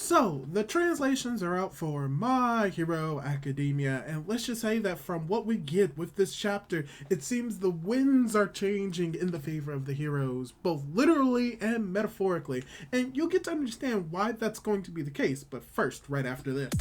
So, the translations are out for My Hero Academia, and let's just say that from what we get with this chapter, it seems the winds are changing in the favor of the heroes, both literally and metaphorically, and you'll get to understand why that's going to be the case, but first, right after this.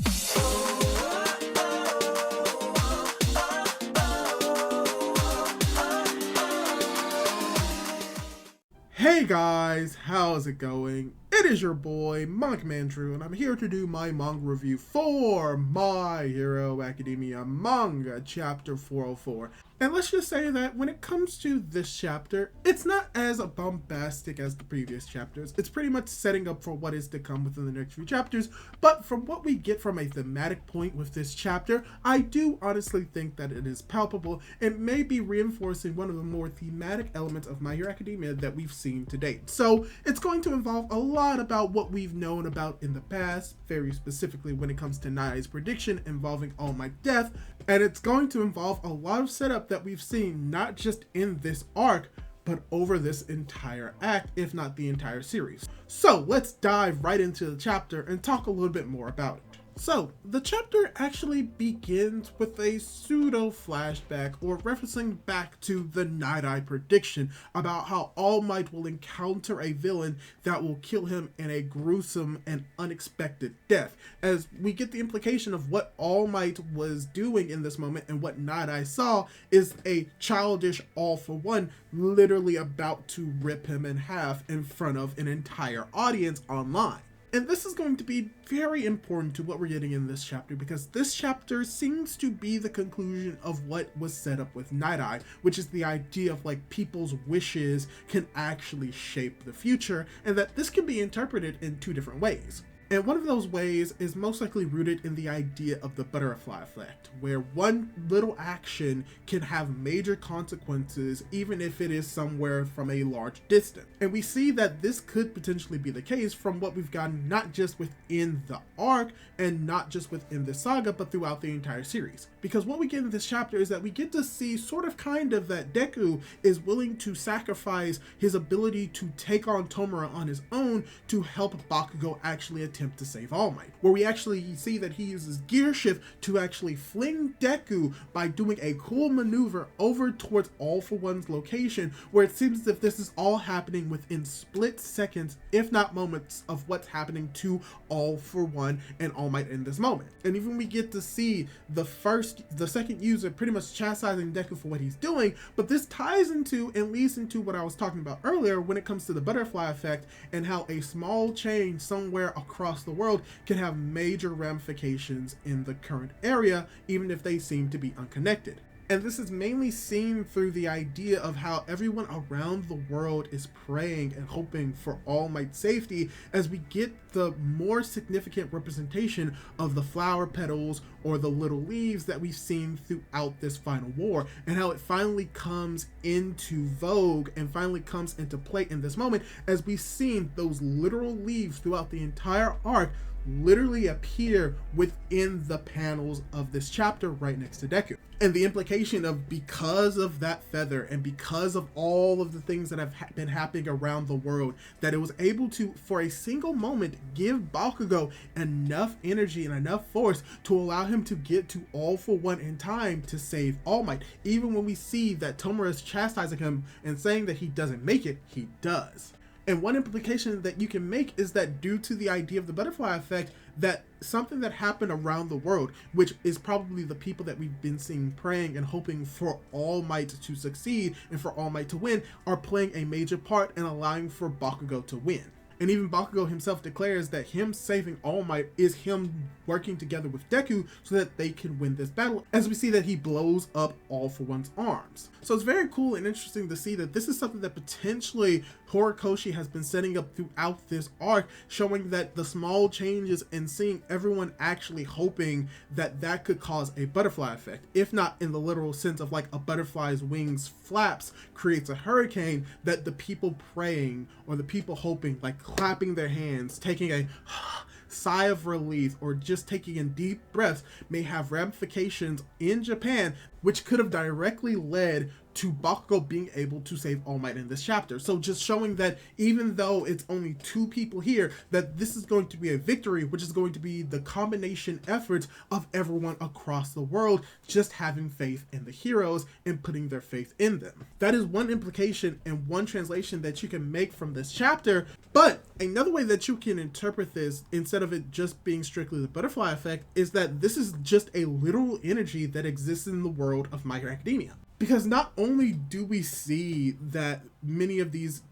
Hey guys, how's it going? It is your boy, Manga Drew, and I'm here to do my manga review for My Hero Academia Manga Chapter 404. And let's just say that when it comes to this chapter, it's not as bombastic as the previous chapters. It's pretty much setting up for what is to come within the next few chapters, but from what we get from a thematic point with this chapter, I do honestly think that it is palpable and may be reinforcing one of the more thematic elements of My Hero Academia that we've seen to date. So it's going to involve a lot about what we've known about in the past, very specifically when it comes to Night Eye's prediction involving All Might's death, and it's going to involve a lot of setup that we've seen not just in this arc, but over this entire act, if not the entire series. So let's dive right into the chapter and talk a little bit more about it. So, the chapter actually begins with a pseudo flashback or referencing back to the Night Eye prediction about how All Might will encounter a villain that will kill him in a gruesome and unexpected death, as we get the implication of what All Might was doing in this moment, and what Night Eye saw is a childish All for One literally about to rip him in half in front of an entire audience online. And this is going to be very important to what we're getting in this chapter, because this chapter seems to be the conclusion of what was set up with Night Eye, which is the idea of like people's wishes can actually shape the future, and that this can be interpreted in two different ways. And one of those ways is most likely rooted in the idea of the butterfly effect, where one little action can have major consequences even if it is somewhere from a large distance. And we see that this could potentially be the case from what we've gotten not just within the arc and not just within the saga, but throughout the entire series. Because what we get in this chapter is that we get to see sort of kind of that Deku is willing to sacrifice his ability to take on Tomura on his own to help Bakugo actually attempt to save All Might, where we actually see that he uses gear shift to actually fling Deku by doing a cool maneuver over towards All for One's location, where it seems as if this is all happening within split seconds, if not moments, of what's happening to All for One and All Might in this moment. And even we get to see the second user pretty much chastising Deku for what he's doing, but this ties into and leads into what I was talking about earlier when it comes to the butterfly effect and how a small change somewhere across the world can have major ramifications in the current area, even if they seem to be unconnected. And this is mainly seen through the idea of how everyone around the world is praying and hoping for All Might's safety, as we get the more significant representation of the flower petals or the little leaves that we've seen throughout this final war, and how it finally comes into vogue and finally comes into play in this moment, as we've seen those literal leaves throughout the entire arc literally appear within the panels of this chapter right next to Deku. And the implication of, because of that feather and because of all of the things that have been happening around the world, that it was able to, for a single moment, give Bakugo enough energy and enough force to allow him to get to All for One in time to save All Might. Even when we see that Tomura is chastising him and saying that he doesn't make it, he does. And one implication that you can make is that due to the idea of the butterfly effect, that something that happened around the world, which is probably the people that we've been seeing praying and hoping for All Might to succeed and for All Might to win, are playing a major part in allowing for Bakugo to win. And even Bakugo himself declares that him saving All Might is him working together with Deku so that they can win this battle, as we see that he blows up All for One's arms. So it's very cool and interesting to see that this is something that potentially Horikoshi has been setting up throughout this arc, showing that the small changes and seeing everyone actually hoping that that could cause a butterfly effect, if not in the literal sense of like a butterfly's wings flaps creates a hurricane, that the people praying or the people hoping, like clapping their hands, taking a sigh of relief, or just taking in deep breaths, may have ramifications in Japan, which could have directly led to Bakugo being able to save All Might in this chapter. So just showing that even though it's only 2 people here, that this is going to be a victory, which is going to be the combination efforts of everyone across the world just having faith in the heroes and putting their faith in them. That is one implication and one translation that you can make from this chapter. But another way that you can interpret this, instead of it just being strictly the butterfly effect, is that this is just a literal energy that exists in the world of My Hero Academia. Because not only do we see that many of these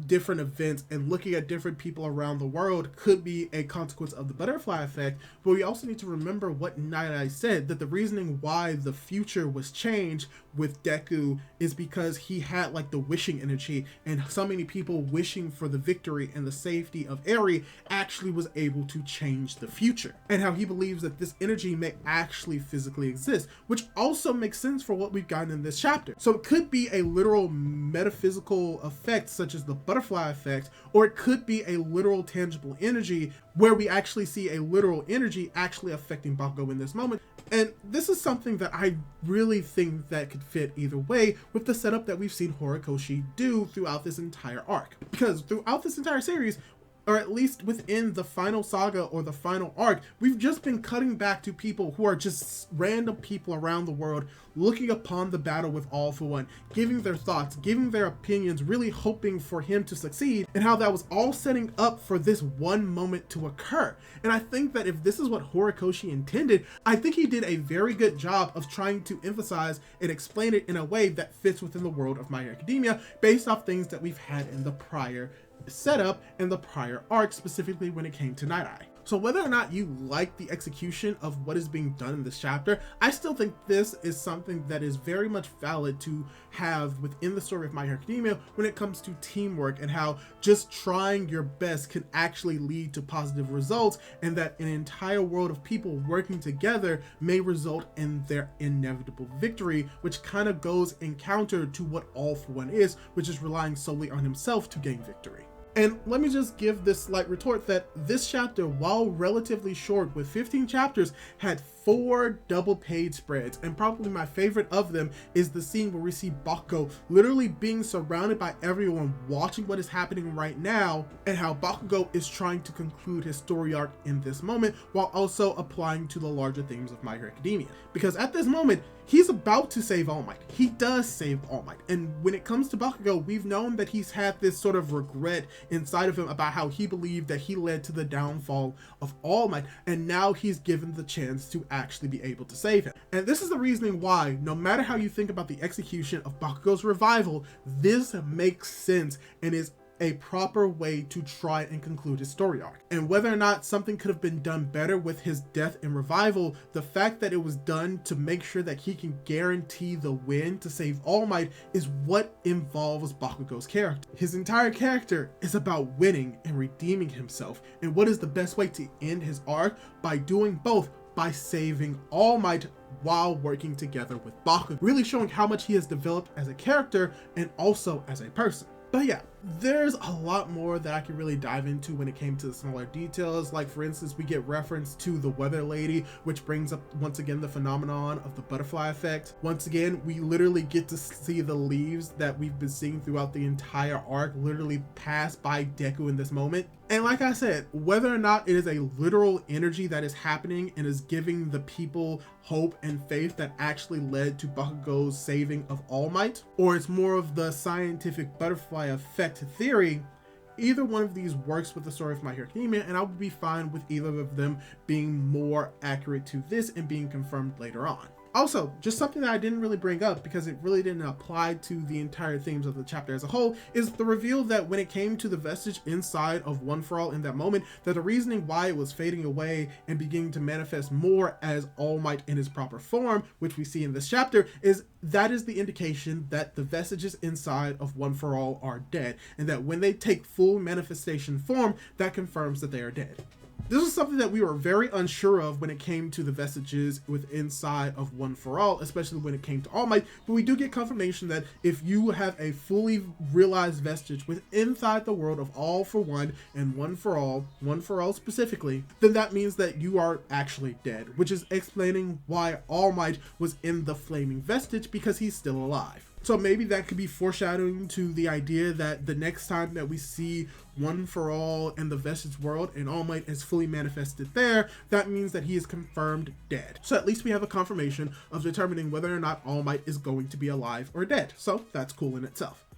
different events and looking at different people around the world could be a consequence of the butterfly effect, but we also need to remember what Night Eye said, that the reasoning why the future was changed with Deku is because he had like the wishing energy, and so many people wishing for the victory and the safety of Eri actually was able to change the future, and how he believes that this energy may actually physically exist, which also makes sense for what we've gotten in this chapter. So it could be a literal metaphysical effect such as the butterfly effect, or it could be a literal tangible energy where we actually see a literal energy actually affecting Bakugo in this moment. And this is something that I really think that could fit either way with the setup that we've seen Horikoshi do throughout this entire arc. Because throughout this entire series, or at least within the final saga or the final arc, we've just been cutting back to people who are just random people around the world looking upon the battle with All for One, giving their thoughts, giving their opinions, really hoping for him to succeed, and how that was all setting up for this one moment to occur. And I think that if this is what Horikoshi intended, I think he did a very good job of trying to emphasize and explain it in a way that fits within the world of My Hero Academia based off things that we've had in the prior setup and the prior arc, specifically when it came to Night Eye. So whether or not you like the execution of what is being done in this chapter, I still think this is something that is very much valid to have within the story of My Hero Academia when it comes to teamwork, and how just trying your best can actually lead to positive results, and that an entire world of people working together may result in their inevitable victory, which kind of goes in counter to what All for One is, which is relying solely on himself to gain victory. And let me just give this slight retort that this chapter, while relatively short with 15 chapters, had 4 double page spreads, and probably my favorite of them is the scene where we see Bakugo literally being surrounded by everyone watching what is happening right now, and how Bakugo is trying to conclude his story arc in this moment while also applying to the larger themes of My Hero Academia. Because at this moment, he's about to save All Might. He does save All Might. And when it comes to Bakugo, we've known that he's had this sort of regret inside of him about how he believed that he led to the downfall of All Might, and now he's given the chance to actually be able to save him. And this is the reasoning why, no matter how you think about the execution of Bakugo's revival, this makes sense and is a proper way to try and conclude his story arc. And whether or not something could have been done better with his death and revival, the fact that it was done to make sure that he can guarantee the win to save All Might is what involves Bakugo's character. His entire character is about winning and redeeming himself, and what is the best way to end his arc? By doing both, by saving All Might while working together with Bakugo, really showing how much he has developed as a character and also as a person. But yeah, there's a lot more that I could really dive into when it came to the smaller details. Like, for instance, we get reference to the weather lady, which brings up once again the phenomenon of the butterfly effect. Once again, we literally get to see the leaves that we've been seeing throughout the entire arc literally pass by Deku in this moment. And like I said, whether or not it is a literal energy that is happening and is giving the people hope and faith that actually led to Bakugo's saving of All Might, or it's more of the scientific butterfly effect theory, either one of these works with the story of My Hero Academia, and I would be fine with either of them being more accurate to this and being confirmed later on. Also, just something that I didn't really bring up because it really didn't apply to the entire themes of the chapter as a whole, is the reveal that when it came to the vestige inside of One for All in that moment, that the reasoning why it was fading away and beginning to manifest more as All Might in his proper form, which we see in this chapter, is that is the indication that the vestiges inside of One for All are dead, and that when they take full manifestation form, that confirms that they are dead. This is something that we were very unsure of when it came to the vestiges with inside of One for All, especially when it came to All Might, but we do get confirmation that if you have a fully realized vestige with inside the world of All for One and One for All specifically, then that means that you are actually dead, which is explaining why All Might was in the flaming vestige, because he's still alive. So maybe that could be foreshadowing to the idea that the next time that we see One for All in the Vestige world and All Might is fully manifested there, that means that he is confirmed dead. So at least we have a confirmation of determining whether or not All Might is going to be alive or dead. So that's cool in itself.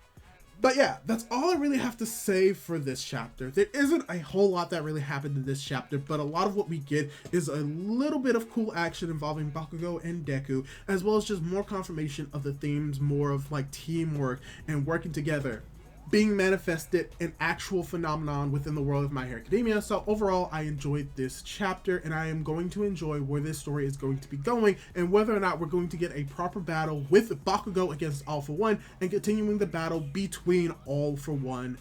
But yeah, that's all I really have to say for this chapter. There isn't a whole lot that really happened in this chapter, but a lot of what we get is a little bit of cool action involving Bakugo and Deku, as well as just more confirmation of the themes, more of like teamwork and working together being manifested an actual phenomenon within the world of My Hero Academia. So overall, I enjoyed this chapter, and I am going to enjoy where this story is going to be going and whether or not we're going to get a proper battle with Bakugo against All for One and continuing the battle between All for One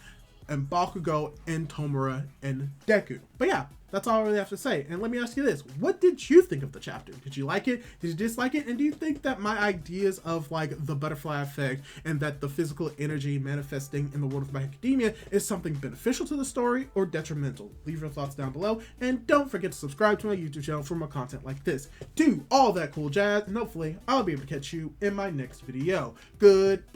and Bakugo and Tomura and Deku. But yeah, that's all I really have to say. And let me ask you this. What did you think of the chapter? Did you like it? Did you dislike it? And do you think that my ideas of like the butterfly effect and that the physical energy manifesting in the world of My Academia is something beneficial to the story or detrimental? Leave your thoughts down below. And don't forget to subscribe to my YouTube channel for more content like this. Do all that cool jazz. And hopefully I'll be able to catch you in my next video. Goodbye!